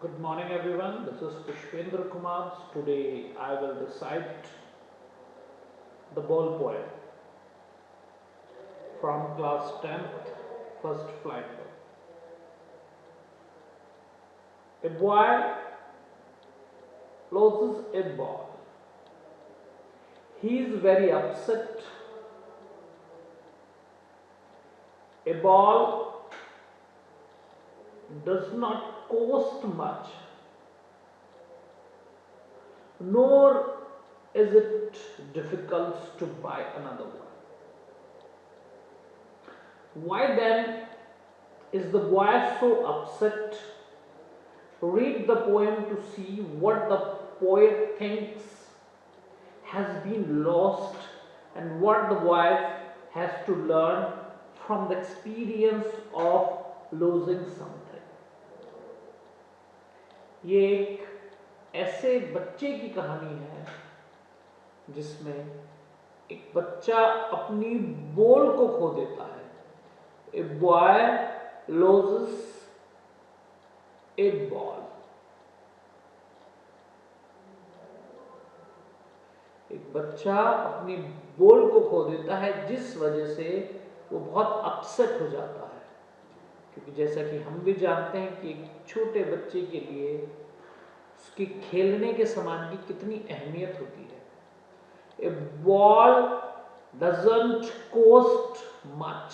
Good morning everyone, this is Pushpendra Kumar. Today I will recite the ball poem from class 10th, first flight book. A boy loses a ball. He is very upset. A ball does not cost much, nor is it difficult to buy another one. Why then is the boy so upset? Read the poem to see what the poet thinks has been lost and what the boy has to learn from the experience of losing something. ये एक ऐसे बच्चे की कहानी है जिसमें एक बच्चा अपनी बॉल को खो देता है. A boy loses a ball. एक बच्चा अपनी बॉल को खो देता है जिस वजह से वो बहुत अपसेट हो जाता है, क्योंकि जैसा कि हम भी जानते हैं कि एक छोटे बच्चे के लिए उसके खेलने के सामान की कितनी अहमियत होती है. A ball doesn't cost much.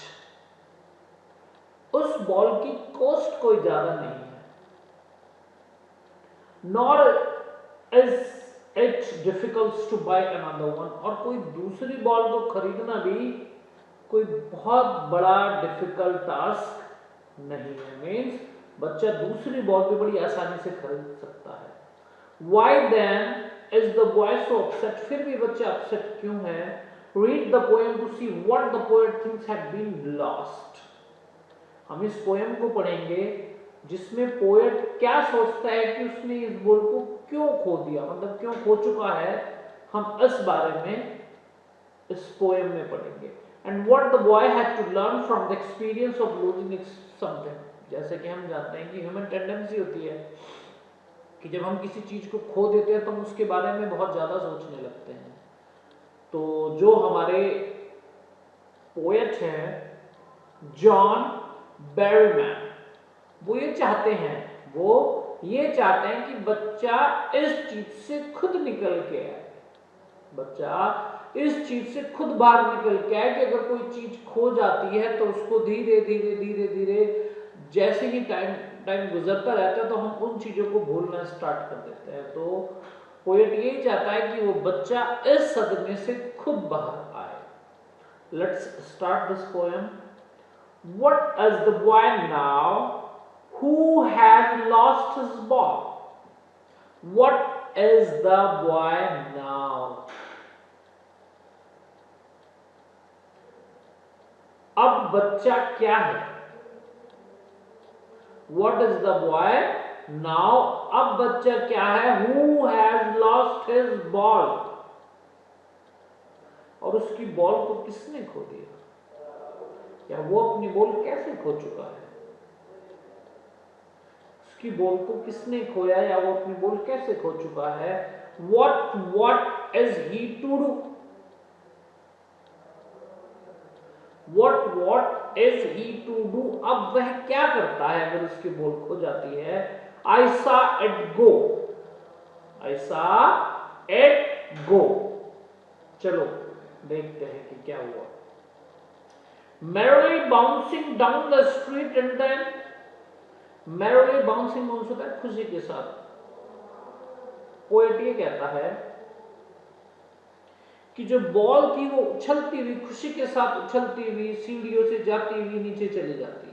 उस बॉल की कॉस्ट कोई ज्यादा नहीं है. Nor is it difficult to buy another one. और कोई दूसरी बॉल को खरीदना भी कोई बहुत बड़ा डिफिकल्ट टास्क नहीं है. मीन्स बच्चा दूसरी बॉल भी बड़ी आसानी से खरीद सकता है. Why then is the boy so upset? फिर भी बच्चा अपसेट क्यों है? Read the poem to see what the poet thinks had been lost. हम इस पोएम को पढ़ेंगे जिसमें पोएट क्या सोचता है कि उसने इस बॉल को क्यों खो दिया, मतलब क्यों खो चुका है. हम इस बारे में इस पोएम में पढ़ेंगे. And what the boy had to learn from the experience of losing something. जैसे कि हम जानते हैं कि ह्यूमन टेंडेंसी होती है कि जब हम किसी चीज को खो देते हैं तो हम उसके बारे में बहुत ज्यादा सोचने लगते हैं. तो जो हमारे पोएट हैं जॉन बैरमैन, वो ये चाहते हैं कि बच्चा इस चीज से खुद निकल के आए. बच्चा इस चीज से खुद बाहर निकल के आए कि अगर कोई चीज खो जाती है तो उसको धीरे धीरे जैसे ही टाइम गुजरता रहता है तो हम उन चीजों को भूलना स्टार्ट कर देते हैं. तो पोएट यही चाहता है कि वो बच्चा इस सदमे से खुद बाहर आए. Let's start this poem. What is the boy now who has lost his ball? What is the boy now? अब बच्चा क्या है? What is the boy now? अब बच्चा क्या है? Who has lost his ball? और उसकी बॉल को किसने खो दिया, या वो अपनी बॉल कैसे खो चुका है? उसकी बॉल को किसने खोया या वो अपनी बॉल कैसे खो चुका है? What is he to do? What is he to do? अब वह क्या करता है अगर उसकी बॉल खो जाती है? I saw it go. I saw it go. चलो देखते हैं कि क्या हुआ. Merrily bouncing down the street and then merrily bouncing bounce होता है खुशी के साथ. पोएट ये कहता है कि जो बॉल थी वो उछलती हुई, खुशी के साथ उछलती हुई सीढ़ियों से जाती हुई नीचे चली जाती.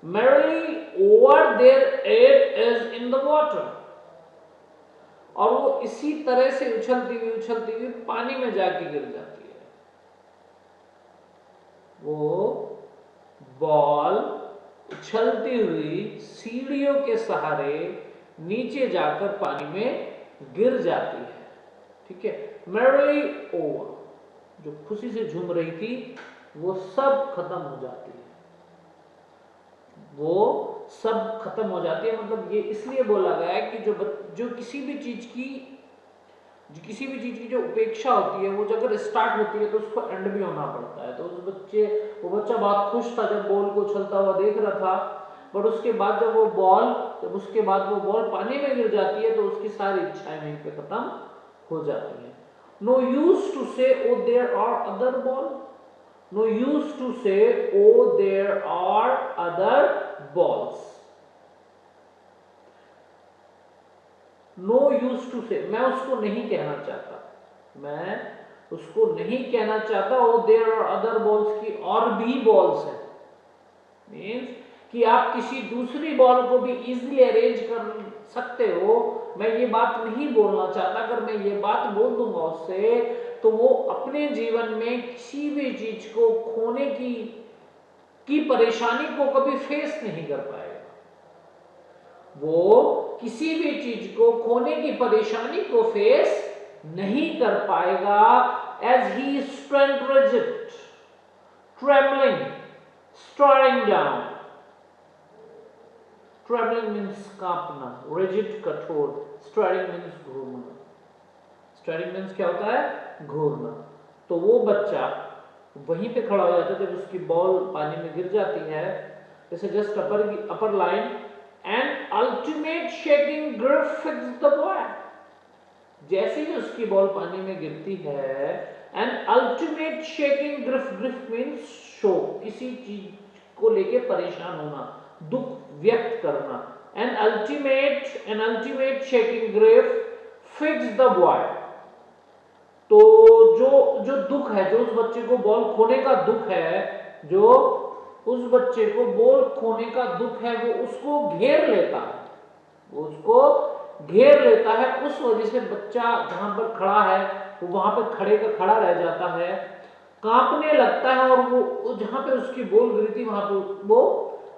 Merrily over there it is in the water. और वो इसी तरह से उछलती हुई पानी में जाके गिर जाती है. वो बॉल उछलती हुई सीढ़ियों के सहारे नीचे जाकर पानी में गिर जाती है. ठीक है. Merrily over, जो खुशी से झूम रही थी वो सब खत्म हो जाती है. वो सब खत्म हो जाती है। मतलब ये इसलिए बोला गया है कि जो किसी भी चीज की जो उपेक्षा होती है वो जब अगर स्टार्ट होती है तो उसको एंड भी होना पड़ता है। तो वो बच्चा बहुत खुश था जब बॉल को उछलता हुआ देख रहा था, बट उसके बाद जब उसके बाद वो बॉल पानी में गिर जाती है तो उसकी सारी इच्छाएं वहीं पे खत्म हो जाती है। No use to say oh there are other ball, no use to say oh there are other balls. No use to say, मैं उसको नहीं कहना चाहता, मैं उसको नहीं कहना चाहता ओ देयर आर अदर बॉल्स की और भी बॉल्स है। मीन्स कि आप किसी दूसरी बॉल को भी इजीली अरेंज कर सकते हो। मैं ये बात नहीं बोलना चाहता, अगर मैं ये बात बोल दूंगा उससे तो वो अपने जीवन में किसी भी चीज को खोने की परेशानी को कभी फेस नहीं कर पाएगा। वो किसी भी चीज को खोने की परेशानी को फेस नहीं कर पाएगा। As he strength rigid travelling staring down, travelling means कांपना, रिजिड कठोर, स्टारिंग मीन्स घूमना। स्टारिंग मीन्स क्या होता है? घूरना। तो वो बच्चा वहीं पे खड़ा हो जाता है जब उसकी बॉल पानी में गिर जाती है, जैसे just upper line, and ultimate shaking grip fix the boy. जैसे ही उसकी बॉल पानी में गिरती है, and ultimate shaking grip means शोक, किसी चीज को लेके परेशान होना, दुख व्यक्त करना। And ultimate shaking grip fix the boy. तो जो दुख है, जो उस बच्चे को बॉल खोने का दुख है, जो उस बच्चे को बॉल खोने का दुख है, वो उसको घेर लेता है, वो उसको घेर लेता है। उस वजह से बच्चा जहां पर खड़ा है वो वहां पर खड़े का खड़ा रह जाता है, कांपने लगता है, और वो जहां पे उसकी बॉल गिरी थी वहां पर वो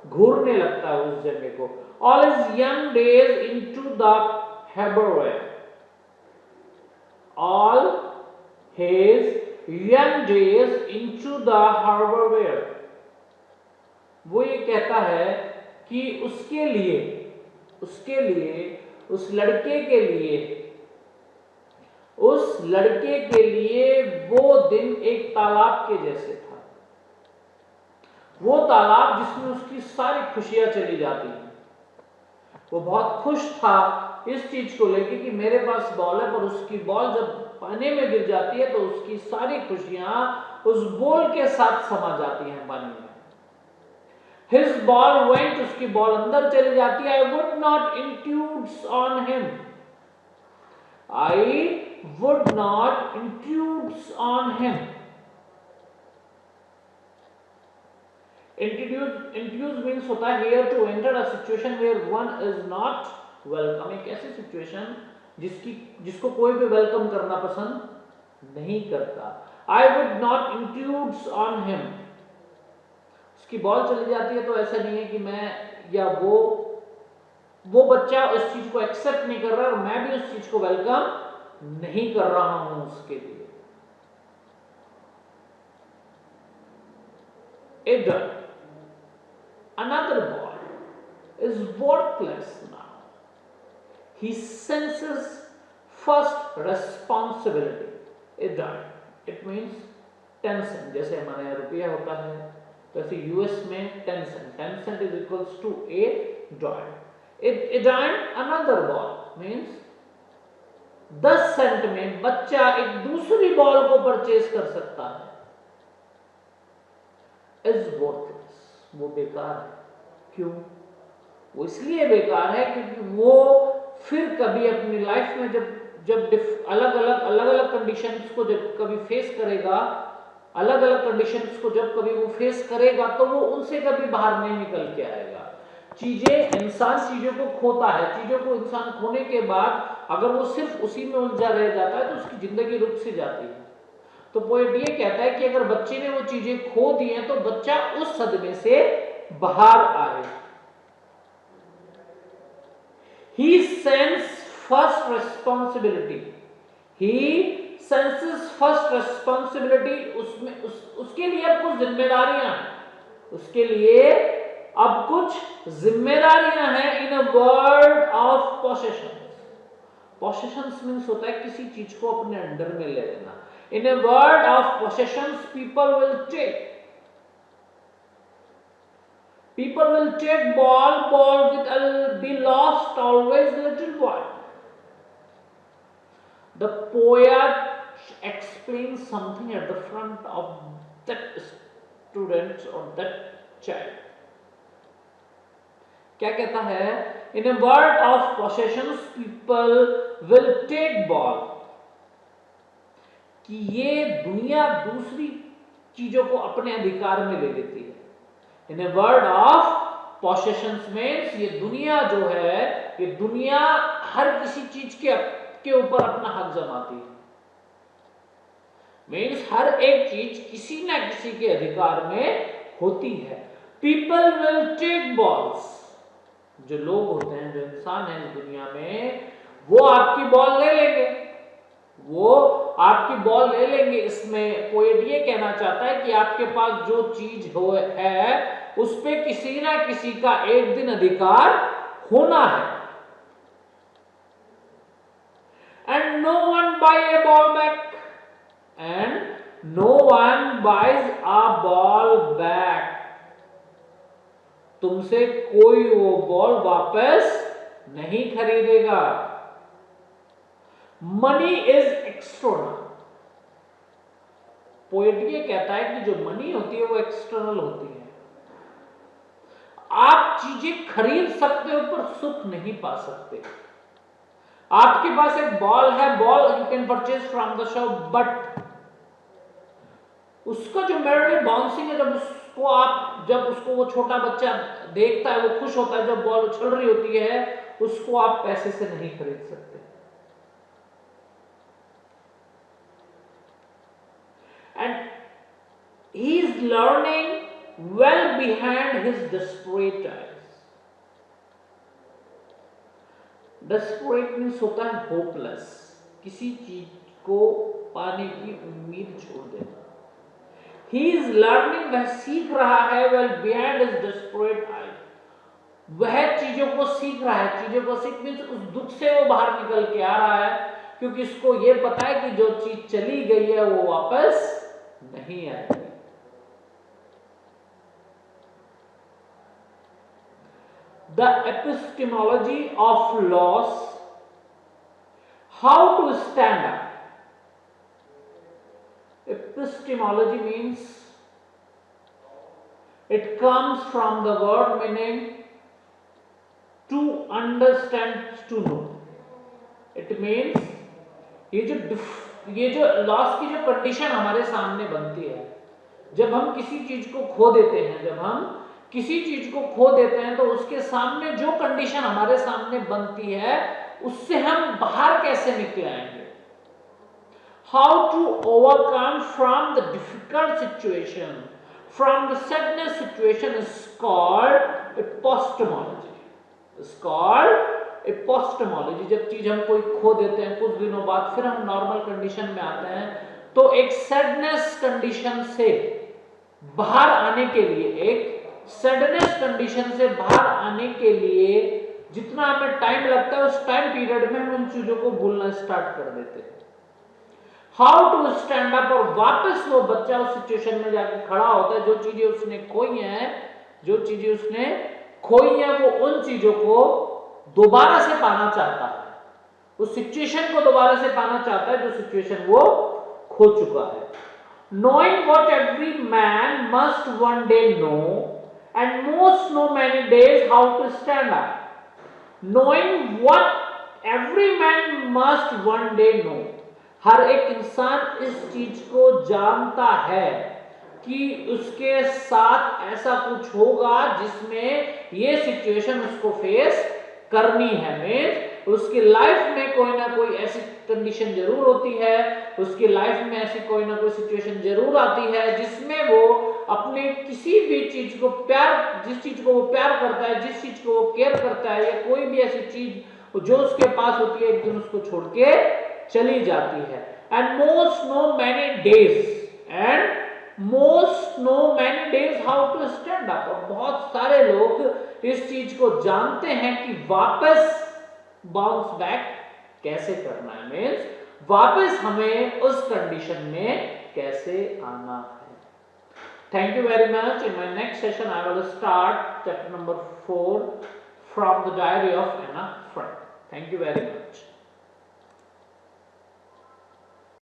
घूरने लगता है उस जगह को। All his young days into the harbour where, all his young days into the harbor। वो ये कहता है कि उसके लिए उस लड़के के लिए वो दिन एक तालाब के जैसे था। वो तालाब जिसमें उसकी सारी खुशियां चली जाती हैं। वो बहुत खुश था इस चीज को लेके कि मेरे पास बॉल है, पर उसकी बॉल जब पानी में गिर जाती है तो उसकी सारी खुशियां उस बॉल के साथ समा जाती हैं पानी में। His ball went, उसकी बॉल अंदर चली जाती है। I would not intrude on him, I would not intrude on him। Introduce means होता है here to enter a situation where one is not welcome। एक ऐसी सिचुएशन जिसको कोई भी वेलकम करना पसंद नहीं करता। I would not intrude on him। उसकी बॉल चली जाती है तो ऐसा नहीं है कि मैं या वो बच्चा उस चीज को एक्सेप्ट नहीं कर रहा, और मैं भी उस चीज को वेलकम नहीं कर रहा हूं उसके लिए। Adult, another boy is worthless now, he senses first responsibility। Adult it means tension, जैसे हमारे यहाँ रुपया होता है वैसे यूएस में tension is equals to a dollar. Another ball means 10 cent में बच्चा एक दूसरी बॉल को परचेज कर सकता है। इज वर्थलेस, वो बेकार है। क्यों? वो इसलिए बेकार है क्योंकि वो फिर कभी अपनी लाइफ में जब अलग अलग कंडीशंस को जब कभी फेस करेगा, अलग अलग कंडीशंस को जब कभी वो फेस करेगा तो वो उनसे कभी बाहर नहीं निकल के आएगा। इंसान चीजों को खोता है, चीजों को इंसान खोने के बाद अगर वो सिर्फ उसी में उलझा रह जाता है तो उसकी जिंदगी रुक सी जाती है। तो पोएट ये कहता है कि अगर बच्चे ने वो चीजें खो दी हैं तो बच्चा उस सदमे से बाहर आए। He senses first responsibility, he senses first responsibility। उसके लिए अब कुछ जिम्मेदारियां, उसके लिए अब कुछ जिम्मेदारियां हैं इन अ वर्ल्ड ऑफ पोसेशंस। पोसेशंस मीन्स होता है किसी चीज को अपने अंडर में ले लेना। In a world of possessions people will take ball will be lost always little while. The poet explains something at the front of that student or that child. क्या कहता है? In a world of possessions, people will take ball. कि ये दुनिया दूसरी चीजों को अपने अधिकार में ले लेती है। In a world of possessions means ये दुनिया जो है, ये दुनिया हर किसी चीज के ऊपर अपना हक जमाती है। मीन्स हर एक चीज किसी ना किसी के अधिकार में होती है। People will take balls. जो लोग होते हैं, जो इंसान है इस दुनिया में, वो आपकी बॉल ले लेंगे, वो आपकी बॉल ले लेंगे। इसमें पोएट ये कहना चाहता है कि आपके पास जो चीज है उस पे किसी ना किसी का एक दिन अधिकार होना है। And no one buy a ball back, and no one buys a ball back. तुमसे कोई वो बॉल वापस नहीं खरीदेगा। Money is external. पोएट ये कहता है कि जो मनी होती है वो एक्सटर्नल होती है। आप चीजें खरीद सकते हो पर सुख नहीं पा सकते। आपके पास एक बॉल है, ball you can purchase from the shop, but उसका जो मेरे बाउंसिंग है, जब उसको वो छोटा बच्चा देखता है, वो खुश होता है जब बॉल उछल रही होती है, उसको आप पैसे से नहीं खरीद सकते। And he is learning well behind his desperate eyes. Desperate means होता है होपलेस, किसी चीज को पाने की उम्मीद छोड़ देना। He is learning, वह सीख रहा है, well behind his desperate eye, वह चीजों को सीख रहा है। चीजों को सीख मीन्स उस दुख से वो बाहर निकल के आ रहा है, क्योंकि इसको ये पता है कि जो चीज चली गई है वो वापस नहीं आएगी। The epistemology of loss, how to stand up. Epistemology means it comes from the word meaning to understand, to know. It means ये जो लॉस की जो कंडीशन हमारे सामने बनती है, जब हम किसी चीज को खो देते हैं, जब हम किसी चीज को खो देते हैं तो उसके सामने जो कंडीशन हमारे सामने बनती है उससे हम बाहर कैसे निकल आएंगे। How to overcome from the difficult situation, from the sadness situation is called epistemology. It's called epistemology. जब चीज हम कोई खो देते हैं, कुछ दिनों बाद फिर हम नॉर्मल कंडीशन में आते हैं, तो एक सैडनेस कंडीशन से बाहर आने के लिए, एक सैडनेस कंडीशन से बाहर आने के लिए जितना हमें टाइम लगता है, उस टाइम पीरियड में हम उन चीजों को भूलना स्टार्ट कर देते हैं। हाउ टू स्टैंड अप, और वापस वो बच्चा उस सिचुएशन में जाके खड़ा होता है। जो चीजें उसने खोई हैं, जो चीजें उसने खोई हैं, वो उन चीजों को दोबारा से पाना चाहता है, उस सिचुएशन को दोबारा से पाना चाहता है जो सिचुएशन वो खो चुका है। Knowing what every man must one day know, and most know many days how to stand up. Knowing what every man must one day know, हर एक इंसान इस चीज को जानता है कि उसके साथ ऐसा कुछ होगा जिसमें ये सिचुएशन उसको फेस करनी है। मीन्स उसकी लाइफ में कोई ना कोई ऐसी कंडीशन जरूर होती है, उसकी लाइफ में ऐसी कोई ना कोई सिचुएशन जरूर आती है जिसमें वो अपने किसी भी चीज को जिस चीज को वो प्यार करता है, जिस चीज को वो केयर करता है, या कोई भी ऐसी चीज जो उसके पास होती है, एक दिन उसको छोड़ के चली जाती है। And most know many days, and most know many days how to stand up, और बहुत सारे लोग इस चीज को जानते हैं कि वापस बाउंस बैक कैसे करना है, मीन्स वापस हमें उस कंडीशन में कैसे आना है। Thank you very much. In my next session, I will start chapter number 4 from the diary of Anna Frank. Thank you very much.